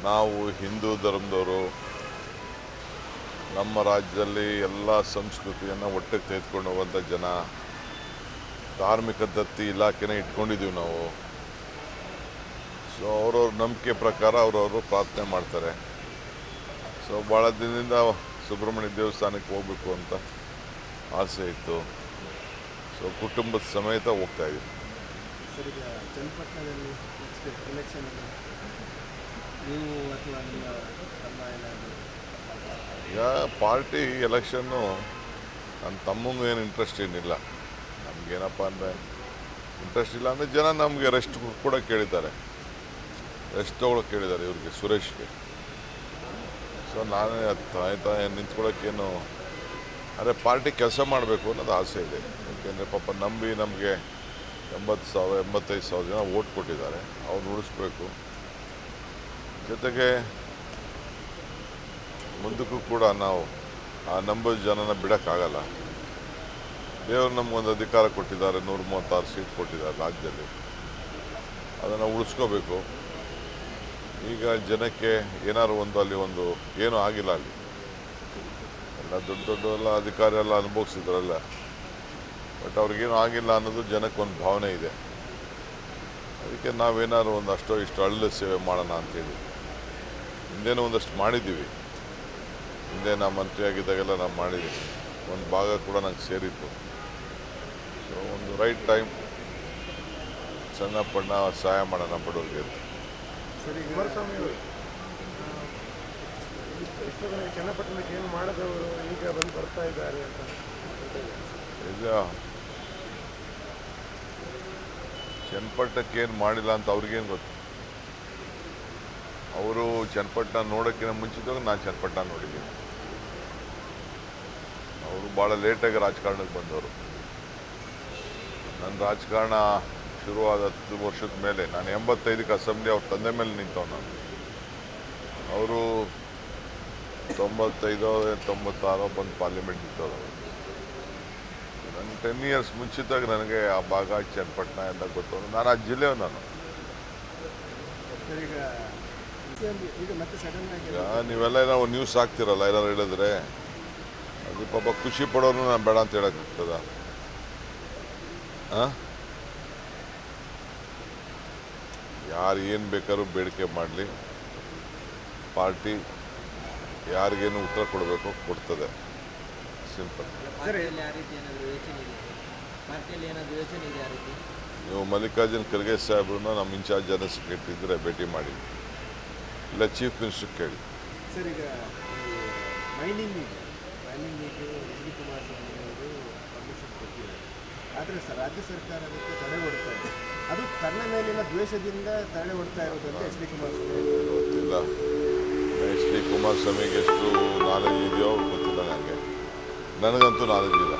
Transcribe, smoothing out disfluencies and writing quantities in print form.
ನಾವು ಹಿಂದೂ ಧರ್ಮದವರು ನಮ್ಮ ರಾಜ್ಯದಲ್ಲಿ ಎಲ್ಲ ಸಂಸ್ಕೃತಿಯನ್ನು ಒಟ್ಟಿಗೆ ತೆಗೆದುಕೊಂಡು ಹೋಗುವಂಥ ಜನ. ಧಾರ್ಮಿಕ ದತ್ತಿ ಇಲಾಖೆನೇ ಇಟ್ಕೊಂಡಿದ್ದೀವಿ ನಾವು. ಸೊ ಅವ್ರವ್ರ ನಂಬಿಕೆ ಪ್ರಕಾರ ಅವ್ರವರು ಪ್ರಾರ್ಥನೆ ಮಾಡ್ತಾರೆ. ಸೊ ಭಾಳ ದಿನದಿಂದ ಸುಬ್ರಹ್ಮಣ್ಯ ದೇವಸ್ಥಾನಕ್ಕೆ ಹೋಗಬೇಕು ಅಂತ ಆಸೆ ಇತ್ತು. ಸೊ ಕುಟುಂಬದ ಸಮೇತ ಹೋಗ್ತಾ ಇದ್ದೀವಿ. ಸರ್, ಈಗ ಚನ್ನಪಟ್ಟಣದಲ್ಲಿ ಎಲೆಕ್ಷನ್ ನೀವು ಅಥವಾ ನಿಮ್ಮ ತಮ್ಮ ಏನಾದರೂ ಈಗ ಪಾರ್ಟಿ ಎಲೆಕ್ಷನ್ನು ನನ್ನ ತಮ್ಮಂಗೂ ಏನು ಇಂಟ್ರೆಸ್ಟ್ ಏನಿಲ್ಲ. ನಮಗೇನಪ್ಪ ಅಂದರೆ ಇಂಟ್ರೆಸ್ಟ್ ಇಲ್ಲ ಅಂದರೆ ಜನ ನಮಗೆ ರೆಸ್ಟ್ ಕೂಡ ಕೇಳಿದ್ದಾರೆ, ರೆಸ್ಟ್ ತೊಗೊಳಕ್ಕೆ ಕೇಳಿದ್ದಾರೆ ಇವ್ರಿಗೆ, ಸುರೇಶ್ಗೆ. ಸೊ ನಾನೇ ಆಯ್ತಾ ನಿಂತ್ಕೊಳ್ಳೋಕ್ಕೇನು, ಆದರೆ ಪಾರ್ಟಿ ಕೆಲಸ ಮಾಡಬೇಕು ಅನ್ನೋದು ಆಸೆ ಇದೆ. ಯಾಕೆಂದರೆ ಪಾಪ ನಂಬಿ ನಮಗೆ 80,000 85,000 ಜನ ಓಟ್ ಕೊಟ್ಟಿದ್ದಾರೆ, ಅವ್ರು ಉಳಿಸ್ಬೇಕು. ಜೊತೆಗೆ ಮುಂದಕ್ಕೂ ಕೂಡ ನಾವು ಆ ನಂಬರ್ ಜನನ ಬಿಡೋಕ್ಕಾಗಲ್ಲ. ದೇವರು ನಮಗೊಂದು ಅಧಿಕಾರ ಕೊಟ್ಟಿದ್ದಾರೆ, 136 ಸೀಟ್ ಕೊಟ್ಟಿದ್ದಾರೆ ರಾಜ್ಯದಲ್ಲಿ, ಅದನ್ನು ಉಳಿಸ್ಕೋಬೇಕು. ಈಗ ಜನಕ್ಕೆ ಏನಾದ್ರು ಅಲ್ಲಿ ಒಂದು ಏನೂ ಆಗಿಲ್ಲ, ಅಲ್ಲಿ ಎಲ್ಲ ದೊಡ್ಡ ಎಲ್ಲ ಅಧಿಕಾರಿ ಎಲ್ಲ ಅನುಭವಿಸಿದ್ರಲ್ಲ, ಬಟ್ ಅವ್ರಿಗೇನು ಆಗಿಲ್ಲ ಅನ್ನೋದು ಜನಕ್ಕೊಂದು ಭಾವನೆ ಇದೆ. ಅದಕ್ಕೆ ನಾವೇನಾದ್ರು ಒಂದು ಅಷ್ಟೋ ಇಷ್ಟು ಹಳ್ಳ ಸೇವೆ ಮಾಡೋಣ ಅಂತೇಳಿ ಹಿಂದೇನೂ ಒಂದಷ್ಟು ಮಾಡಿದ್ದೀವಿ. ಹಿಂದೆ ನಾವು ಮಂತ್ರಿಯಾಗಿದ್ದಾಗೆಲ್ಲ ನಾವು ಮಾಡಿದ್ದೀವಿ, ಒಂದು ಭಾಗ ಕೂಡ ನಂಗೆ ಸೇರಿತ್ತು. ಸೊ ಒಂದು ರೈಟ್ ಟೈಮ್ ಸಣ್ಣ ಪಣ್ಣ ಸಹಾಯ ಮಾಡೋಣ ಬಡವರಿಗೆ. ಸರಿ, ಕುಮಾರಸ್ವಾಮಿ ಅವರು ಚನ್ನಪಟ್ಟಣಕ್ಕೆ ಏನು ಮಾಡಿದವರು ಈಗ ಬಂದು ಬರ್ತಾ ಇದ್ದಾರೆ ಅಂತ ಈಗ ಚನ್ನಪಟ್ಟಣಕ್ಕೆ ಏನು ಮಾಡಿಲ್ಲ ಅಂತ ಅವ್ರಿಗೇನು ಗೊತ್ತು. ಅವರು ಚನ್ನಪಟ್ಟಣ ನೋಡೋಕ್ಕಿಂತ ಮುಂಚಿತವಾಗಿ ನಾನು ಚನ್ನಪಟ್ಟಣ ನೋಡಿದ್ದೀನಿ. ಅವರು ಭಾಳ ಲೇಟಾಗಿ ರಾಜಕಾರಣಕ್ಕೆ ಬಂದವರು. ನನ್ನ ರಾಜಕಾರಣ ಶುರುವಾದ 10 ವರ್ಷದ ಮೇಲೆ, ನಾನು 85ಕ್ಕೆ ಅಸೆಂಬ್ಲಿ ಅವ್ರ ತಂದೆ ಮೇಲೆ ನಿಂತವ್ ನಾನು. ಅವರು 95 96 ಬಂದು ಪಾರ್ಲಿಮೆಂಟ್ ನಿಂತವರು. ನನ್ನ 10 ಇಯರ್ಸ್ ಮುಂಚಿತವಾಗಿ ನನಗೆ ಆ ಭಾಗ ಚನ್ನಪಟ್ಟಣ ಎಲ್ಲ ಗೊತ್ತು. ನಾನು ಆ ಜಿಲ್ಲೆಯವ. ನಾನು ಈಗ ನೀವೆಲ್ಲ ನಾವು ನ್ಯೂಸ್ ಹಾಕ್ತಿರಲ್ಲ, ಏನಾರು ಹೇಳಿದ್ರೆ ಅದು ಪಾಪ ಖುಷಿ ಪಡೋನು ನಾನು ಬೇಡ ಅಂತ ಹೇಳೋಕ್ಕಾಗ್ತದ? ಹಾಂ, ಯಾರು ಏನು ಬೇಕಾದ್ರೂ ಬೇಡಿಕೆ ಮಾಡಲಿ, ಪಾರ್ಟಿ ಯಾರಿಗೇನು ಉತ್ತರ ಕೊಡಬೇಕು ಕೊಡ್ತದೆ. ಸಿಂಪಲ್. ನೀವು ಮಲ್ಲಿಕಾರ್ಜುನ್ ಖರ್ಗೆ ಸಾಹೇಬ್ರನ್ನ ನಮ್ಮ ಇನ್ಚಾರ್ಜ್ ಜನರಲ್ ಸೆಕ್ರೆಟರಿ ಇದ್ದರೆ ಭೇಟಿ ಮಾಡಿ, ಇಲ್ಲ ಚೀಫ್ ಮಿನಿಸ್ಟರ್ ಕೇಳಿ. ಸರ್, ಈಗ ಮೈನಿಂಗಿಗೆ ಎಚ್ ಡಿ ಕುಮಾರಸ್ವಾಮಿ ಅವರು ಪರ್ಮಿಷನ್ ಕೊಟ್ಟಿದ್ದಾರೆ. ಆದರೆ ಸರ್, ರಾಜ್ಯ ಸರ್ಕಾರ ಅದಕ್ಕೆ ತಡೆ ಕೊಡ್ತಾ ಇದೆ. ಅದು ತನ್ನ ಮೇಲಿನ ದ್ವೇಷದಿಂದ ತಡೆ ಕೊಡ್ತಾ ಇರೋದು ಅಂತ ಎಚ್ ಡಿ ಕುಮಾರಸ್ವಾಮಿ ಗೊತ್ತಿಲ್ಲ. ಎಚ್ ಡಿ ಕುಮಾರಸ್ವಾಮಿಗೆ ಎಷ್ಟು ನಾಲೆಜ್ ಇದೆಯೋ ಗೊತ್ತಿಲ್ಲ ನನಗೆ. ನನಗಂತೂ ನಾಲೆಜ್ ಇಲ್ಲ.